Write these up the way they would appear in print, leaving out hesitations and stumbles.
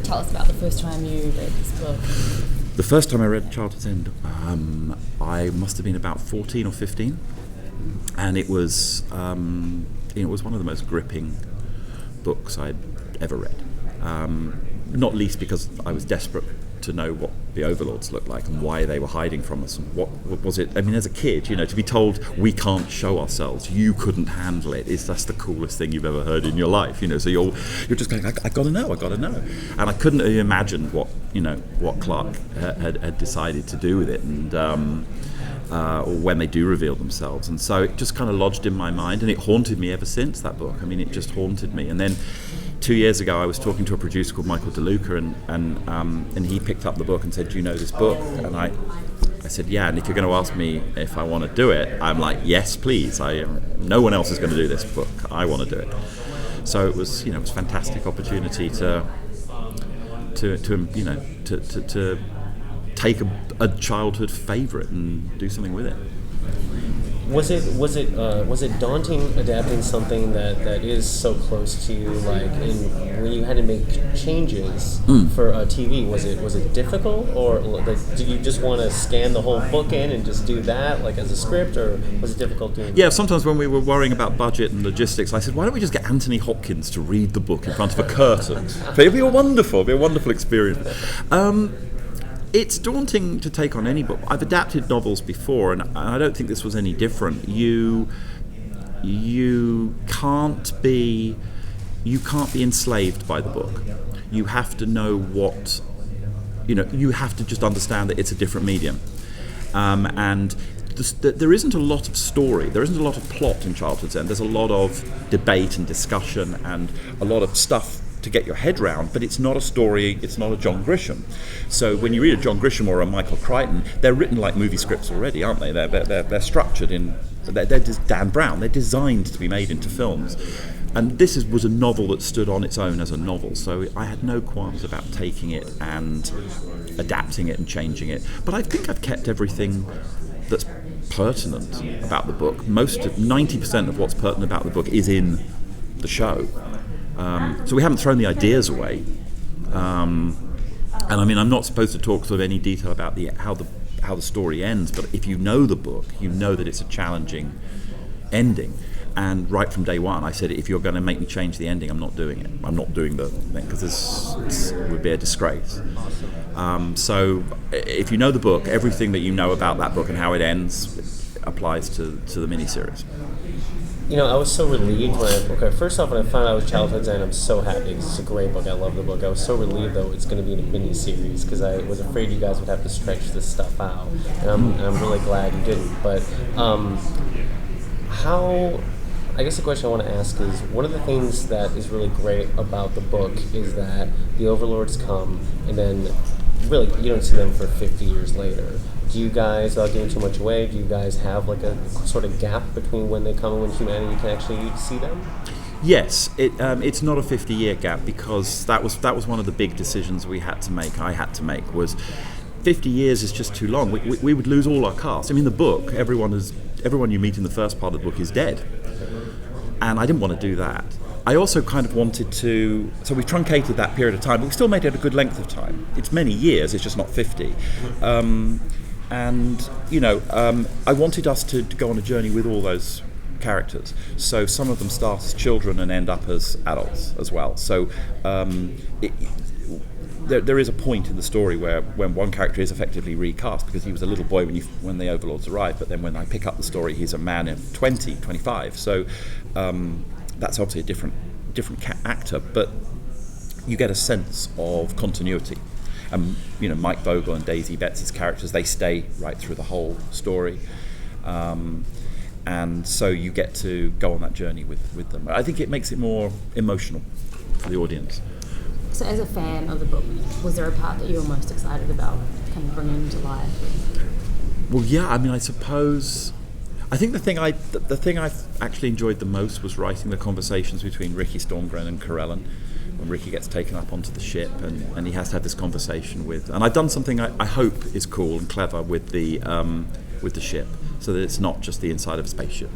tell us about the first time you read this book. The first time I read Childhood's End, I must have been about 14 or 15, and it was one of the most gripping books I'd ever read. Not least because I was desperate to know what the Overlords looked like and why they were hiding from us, and what was it. I mean, as a kid, to be told we can't show ourselves, you couldn't handle it, that's the coolest thing you've ever heard in your life. So you're just going, I gotta know, and I couldn't have imagined what Clarke had decided to do with it, and or when they do reveal themselves, and so it just kind of lodged in my mind, and it haunted me ever since, that book. I mean, it just haunted me. And then 2 years ago, I was talking to a producer called Michael DeLuca, and he picked up the book and said, "Do you know this book?" And I said, "Yeah." And if you're going to ask me if I want to do it, I'm like, "Yes, please. No one else is going to do this book. I want to do it." So it was, it was a fantastic opportunity to take a childhood favourite and do something with it. Was it daunting adapting something that is so close to you, when you had to make changes for TV? Was it difficult, or did you just want to scan the whole book in and just do that as a script, or was it difficult doing? Yeah, sometimes when we were worrying about budget and logistics, I said, why don't we just get Anthony Hopkins to read the book in front of a curtain? It'd be a wonderful experience. It's daunting to take on any book. I've adapted novels before, and I don't think this was any different. You can't be enslaved by the book. You have to know what, you have to just understand that it's a different medium. And there isn't a lot of story, there isn't a lot of plot in Childhood's End. There's a lot of debate and discussion and a lot of stuff to get your head round, but it's not a story, it's not a John Grisham. So when you read a John Grisham or a Michael Crichton, they're written like movie scripts already, aren't they? They're structured they're Dan Brown, they're designed to be made into films. And this was a novel that stood on its own as a novel, so I had no qualms about taking it and adapting it and changing it. But I think I've kept everything that's pertinent about the book. 90% of what's pertinent about the book is in the show. So we haven't thrown the ideas away, and I mean, I'm not supposed to talk sort of any detail about how the story ends. But if you know the book, you know that it's a challenging ending. And right from day one, I said, if you're going to make me change the ending, I'm not doing it. I'm not doing the thing, because it would be a disgrace. So if you know the book, everything that you know about that book and how it ends applies to the miniseries. I was so relieved first off, when I found out it was Childhood's End, I'm so happy because it's a great book. I love the book. I was so relieved, though, it's going to be in a mini-series, because I was afraid you guys would have to stretch this stuff out. And I'm really glad you didn't. But I guess the question I want to ask is, one of the things that is really great about the book is that the Overlords come, and then really you don't see them for 50 years later. Do you guys, without giving too much away, do you guys have a sort of gap between when they come and when humanity can actually see them? Yes, it's not a 50-year gap, because that was one of the big decisions I had to make, was 50 years is just too long. We would lose all our cast. I mean, the book, everyone you meet in the first part of the book is dead. And I didn't want to do that. I also kind of wanted to, so we truncated that period of time, but we still made it a good length of time. It's many years, it's just not 50. I wanted us to go on a journey with all those characters. So some of them start as children and end up as adults as well. So there is a point in the story when one character is effectively recast, because he was a little boy when the Overlords arrived, but then when I pick up the story, he's a man of 20, 25. So that's obviously a different actor, but you get a sense of continuity. Mike Vogel and Daisy Betts' characters, they stay right through the whole story. And so you get to go on that journey with them. I think it makes it more emotional for the audience. So as a fan of the book, was there a part that you were most excited about kind of bringing to life? Well, yeah, I mean, I think the thing I actually enjoyed the most was writing the conversations between Ricky Stormgren and Corellin, when Ricky gets taken up onto the ship and he has to have this conversation with, and I've done something I hope is cool and clever with the ship, so that it's not just the inside of a spaceship,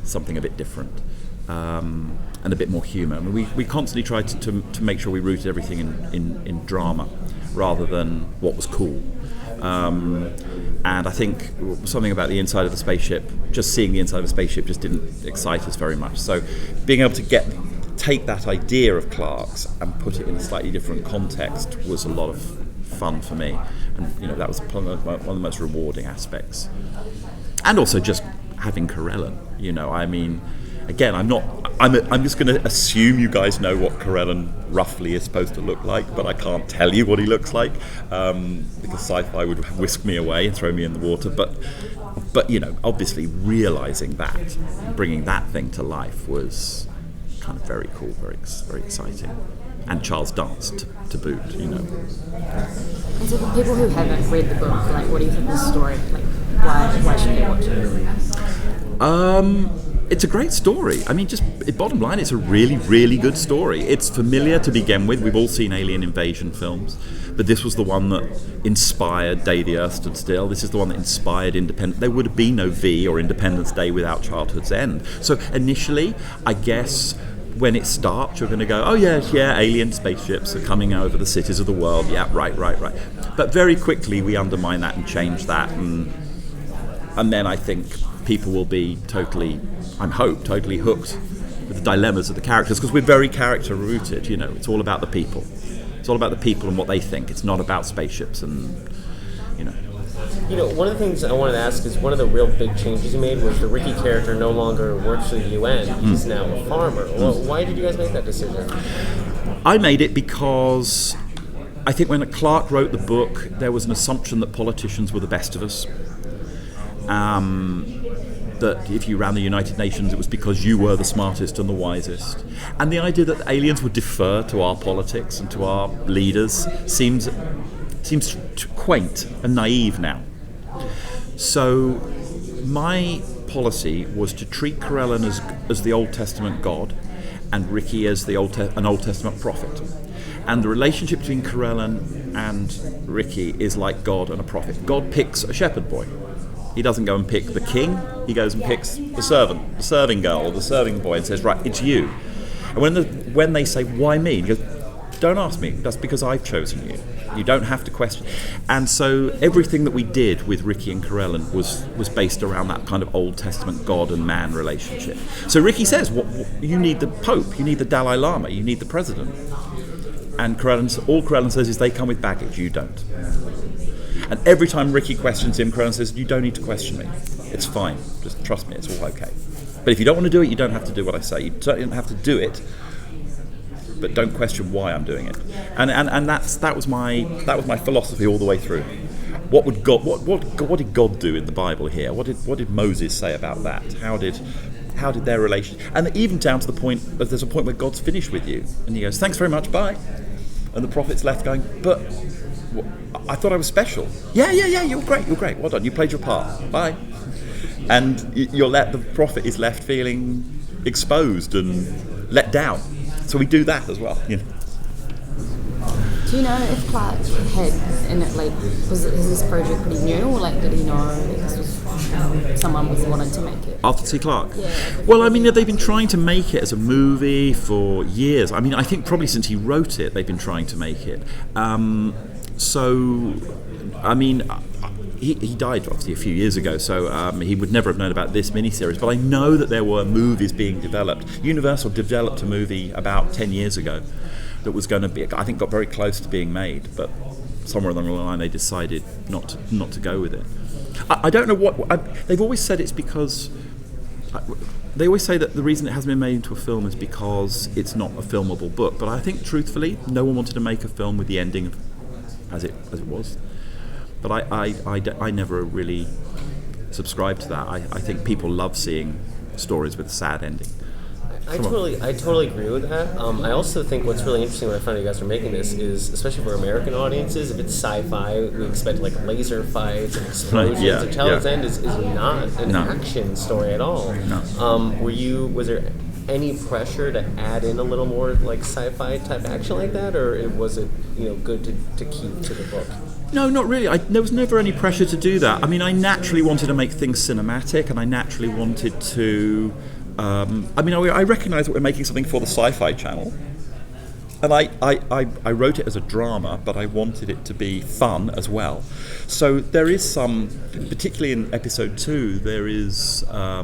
something a bit different. and a bit more humour. I mean, we constantly tried to make sure we rooted everything in drama rather than what was cool. And I think something about the inside of the spaceship, just seeing the inside of a spaceship just didn't excite us very much. So being able to take that idea of Clarke's and put it in a slightly different context was a lot of fun for me. And that was one of the most rewarding aspects. And also just having Corellin, I mean, again, I'm just going to assume you guys know what Corellin roughly is supposed to look like, but I can't tell you what he looks like because Syfy would whisk me away and throw me in the water. But obviously realizing that, bringing that thing to life was kind of very cool, very, very exciting. And Charles Dance to boot, And so for people who haven't read the book, what do you think of the story? Why should they watch it? It's a great story. I mean, bottom line, it's a really, really good story. It's familiar to begin with. We've all seen alien invasion films, but this was the one that inspired Day the Earth Stood Still. This is the one that inspired Independence. There would have been no V or Independence Day without Childhood's End. So initially, I guess, when it starts, you're going to go, oh yes, alien spaceships are coming over the cities of the world. Yeah, right. But very quickly, we undermine that and change that, and then I think people will be totally hooked with the dilemmas of the characters, because we're very character rooted. It's all about the people. It's all about the people and what they think. It's not about spaceships and. One of the things I wanted to ask is one of the real big changes you made was the Ricky character no longer works for the UN. He's now a farmer. Well, why did you guys make that decision? I made it because I think when Clarke wrote the book, there was an assumption that politicians were the best of us. That if you ran the United Nations, it was because you were the smartest and the wisest. And the idea that aliens would defer to our politics and to our leaders seems quaint and naive now. So my policy was to treat Corellin as the Old Testament God and Ricky as an Old Testament prophet. And the relationship between Corellin and Ricky is like God and a prophet. God picks a shepherd boy. He doesn't go and pick the king, he goes and picks the servant, the serving girl, or the serving boy, and says, right, it's you. And when they say, why me? He goes, don't ask me, that's because I've chosen you. You don't have to question. And so everything that we did with Ricky and Corellin was based around that kind of Old Testament God and man relationship. So Ricky says, you need the Pope, you need the Dalai Lama, you need the President. And all Corellin says is they come with baggage, you don't. And every time Ricky questions him, Corellin says, you don't need to question me. It's fine. Just trust me, it's all okay. But if you don't want to do it, you don't have to do what I say. You don't have to do it, but don't question why I'm doing it. And that was my philosophy all the way through. What did God do in the Bible here? What did Moses say about that? How did their relation? And even down to the point, there's a point where God's finished with you, and he goes, thanks very much, bye. And the prophet's left going, but I thought I was special. Yeah, you're great. Well done, you played your part. Bye. And the prophet is left feeling exposed and let down. So we do that as well. Do you know if Clarke had, is this project pretty new, or did he know that this was someone was wanting to make it? Arthur C. Clarke? Yeah. Well, I mean, they've been trying to make it as a movie for years. I mean, I think probably since he wrote it, they've been trying to make it. So, I mean, he died obviously a few years ago, so he would never have known about this miniseries. But I know that there were movies being developed. Universal developed a movie about 10 years ago that was going to be, I think, got very close to being made, but somewhere along the line they decided not to go with it. I don't know they've always said it's because. They always say that the reason it hasn't been made into a film is because it's not a filmable book. But I think, truthfully, no one wanted to make a film with the ending as it was. But I never really subscribed to that. I think people love seeing stories with a sad ending. I totally agree with that. I also think what's really interesting when I found out you guys were making this is, especially for American audiences, if it's sci-fi, we expect laser fights and explosions. Yeah, and Childhood's End is not an action story at all. No. Was there any pressure to add in a little more sci-fi type action like that, or was it good to keep to the book? No, not really. There was never any pressure to do that. I mean, I naturally wanted to make things cinematic, and I naturally wanted to I mean, I recognise that we're making something for the Syfy channel. And I wrote it as a drama, but I wanted it to be fun as well. So there is some, particularly in episode 2, there is a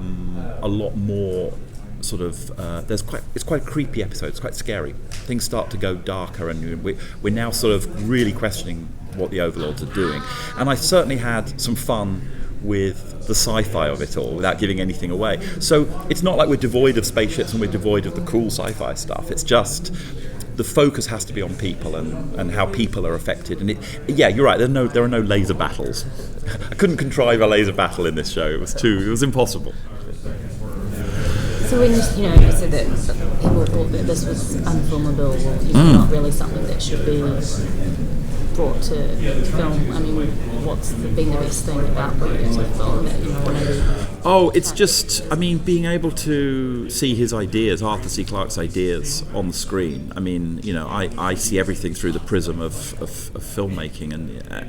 lot more sort of, it's quite a creepy episode, it's quite scary. Things start to go darker, and we're now sort of really questioning what the Overlords are doing. And I certainly had some fun with the sci-fi of it all without giving anything away. So it's not like we're devoid of spaceships and we're devoid of the cool sci-fi stuff. It's just the focus has to be on people and how people are affected. And yeah, you're right. There are no laser battles. I couldn't contrive a laser battle in this show. It was impossible. So when you said that people thought that this was unfilmable, or not really something that should be brought to film. I mean, what's been the best thing about bringing it to film that maybe? Oh, it's just, I mean, being able to see his ideas, Arthur C. Clarke's ideas on the screen. I mean, I see everything through the prism of filmmaking,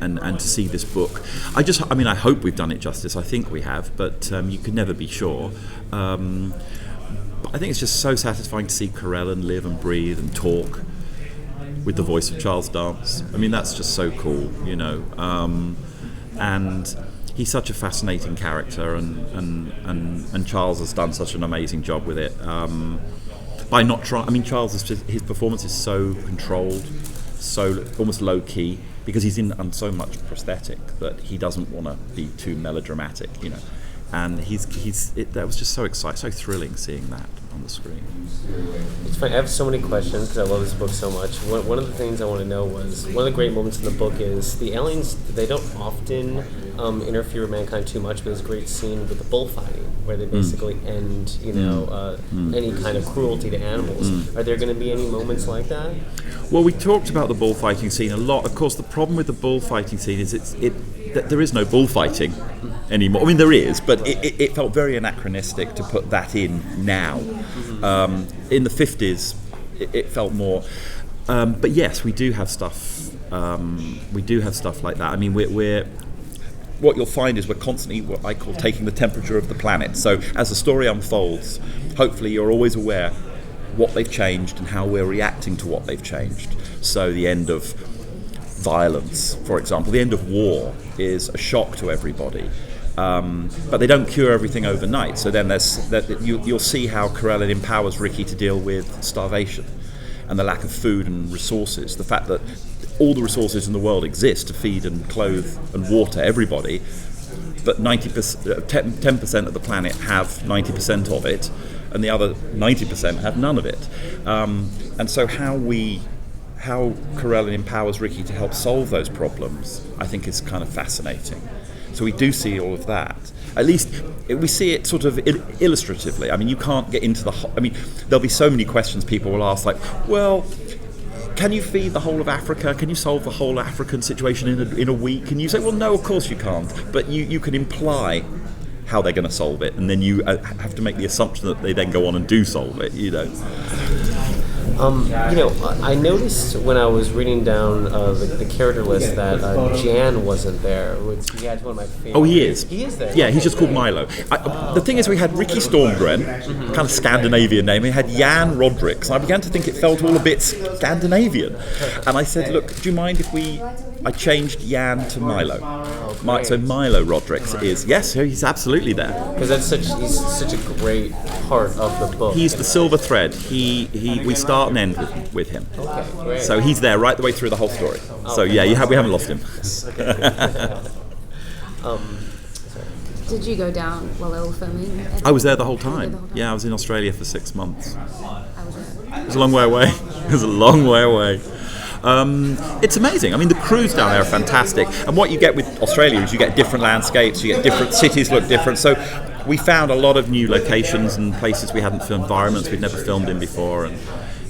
and to see this book. I hope we've done it justice. I think we have, but you can never be sure. But I think it's just so satisfying to see Corellin live and breathe and talk with the voice of Charles Dance. I mean, that's just so cool, and he's such a fascinating character, and Charles has done such an amazing job with it. By not trying, I mean, his performance is so controlled, so almost low key, because he's in so much prosthetic that he doesn't want to be too melodramatic, And that was just so exciting, so thrilling seeing that on the screen. It's funny, I have so many questions because I love this book so much. One of the things I want to know was, one of the great moments in the book is the aliens, they don't often interfere with mankind too much, but there's a great scene with the bullfighting where they basically end, any kind of cruelty to animals. Are there going to be any moments like that? Well, we talked about the bullfighting scene a lot. Of course, the problem with the bullfighting scene is that there is no bullfighting anymore. I mean, there is, but it felt very anachronistic to put that in now. In the 50s, it felt more. But yes, we do have stuff. We do have stuff like that. I mean, we're what you'll find is we're constantly what I call taking the temperature of the planet. So as the story unfolds, hopefully you're always aware what they've changed and how we're reacting to what they've changed. So the end of violence, for example, the end of war is a shock to everybody. But they don't cure everything overnight. So then you'll see how Corellin empowers Ricky to deal with starvation and the lack of food and resources. The fact that all the resources in the world exist to feed and clothe and water everybody, but 10% of the planet have 90% of it, and the other 90% have none of it. And so how Corellin empowers Ricky to help solve those problems, I think, is kind of fascinating. So we do see all of that. At least we see it sort of illustratively. I mean, you can't get into there'll be so many questions people will ask, like, well, can you feed the whole of Africa? Can you solve the whole African situation in a week? And you say, well, no, of course you can't. But you can imply how they're going to solve it, and then you have to make the assumption that they then go on and do solve it, I noticed when I was reading down the character list that Jan wasn't there. He had one of my favorites. Oh, he is. He is there. Yeah, he's just called Milo. The thing is, we had Ricky Stormgren, kind of Scandinavian name. We had Jan Rodricks, and I began to think it felt all a bit Scandinavian. And I said, look, do you mind if I changed Jan to Milo? So Milo Rodricks he's absolutely there. Because he's such a great part of the book. He's the silver thread. We start and end with him. Okay, great. So he's there right the way through the whole story. So yeah, we haven't lost him. Did you go down while they were filming? I was there the whole time. Yeah, I was in Australia for 6 months. It was a long way away. It's amazing. I mean, the crews down there are fantastic. And what you get with Australia is you get different landscapes, you get different cities look different. So we found a lot of new locations and places we hadn't filmed, environments we'd never filmed in before.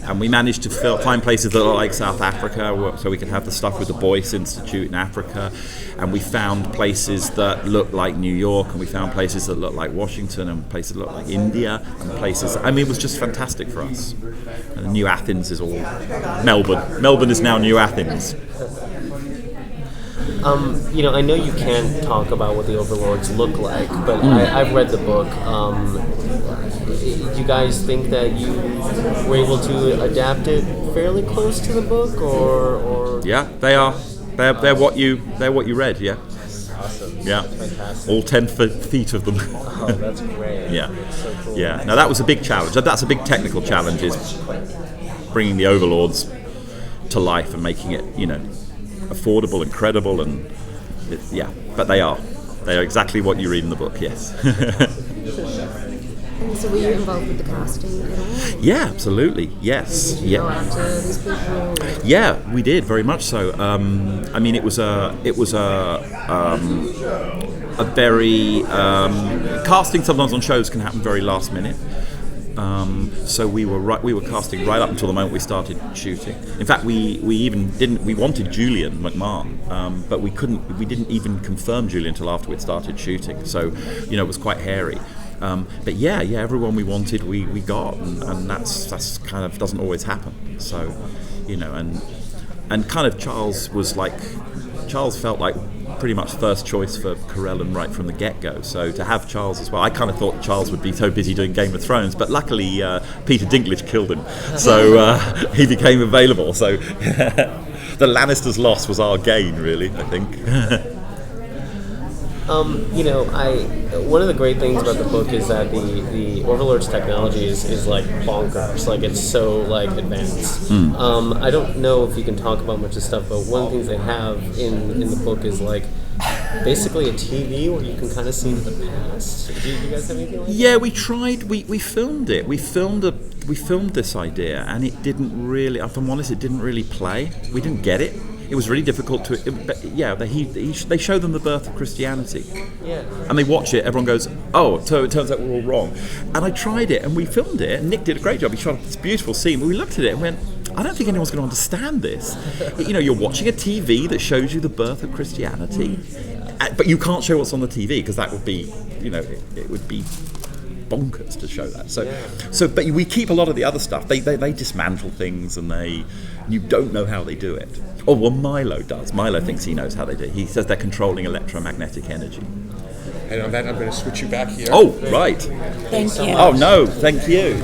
And we managed to find places that are like South Africa, so we could have the stuff with the Boyce Institute in Africa. And we found places that look like New York, and we found places that look like Washington, and places that look like India, and places. I mean, it was just fantastic for us. And New Athens is all Melbourne. Melbourne is now New Athens. I know you can't talk about what the Overlords look like, but I've read the book. you guys think that you were able to adapt it fairly close to the book, or? Yeah, they are. They're what you read. Yeah. Awesome. Yeah. Fantastic. All 10 feet of them. Oh, that's great. Yeah. That's so cool. Yeah. Now that was a big challenge. That's a big technical challenge, is bringing the Overlords to life and making it, affordable and credible, and but they are exactly what you read in the book. Yes. And so were you involved with the casting at all? Yeah, absolutely. Yes. Did you go after these people? Yeah, we did, very much so. I mean, it was a very casting sometimes on shows can happen very last minute. So we were casting right up until the moment we started shooting. In fact, we wanted Julian McMahon, but we didn't even confirm Julian until after we'd started shooting. So, it was quite hairy. But everyone we wanted we got, and that's kind of doesn't always happen. So, and kind of Charles felt like pretty much first choice for Carell right from the get-go. So to have Charles as well, I kind of thought Charles would be so busy doing Game of Thrones, but luckily Peter Dinklage killed him, so he became available. So the Lannisters' loss was our gain, really, I think. One of the great things about the book is that the Overlords technology is like bonkers. Like, it's so like advanced. I don't know if you can talk about much of stuff, but one of the things they have in the book is like basically a TV where you can kind of see into the past. Do you guys have anything like that? Yeah, we tried. We filmed it. We filmed this idea, and it didn't really. If I'm honest, it didn't really play. We didn't get it. It was really difficult to. But they show them the birth of Christianity. Yeah. And they watch it. Everyone goes, "Oh, so it turns out we're all wrong." And I tried it, and we filmed it. And Nick did a great job. He shot this beautiful scene. But we looked at it and went, "I don't think anyone's going to understand this." You're watching a TV that shows you the birth of Christianity, but you can't show what's on the TV because that would be, it would be bonkers to show that. But we keep a lot of the other stuff. They dismantle things, and you don't know how they do it. Oh, well, Milo does. Milo thinks he knows how they do it. He says they're controlling electromagnetic energy. And on that, I'm going to switch you back here. Oh, right. Thank you. Oh, no, thank you.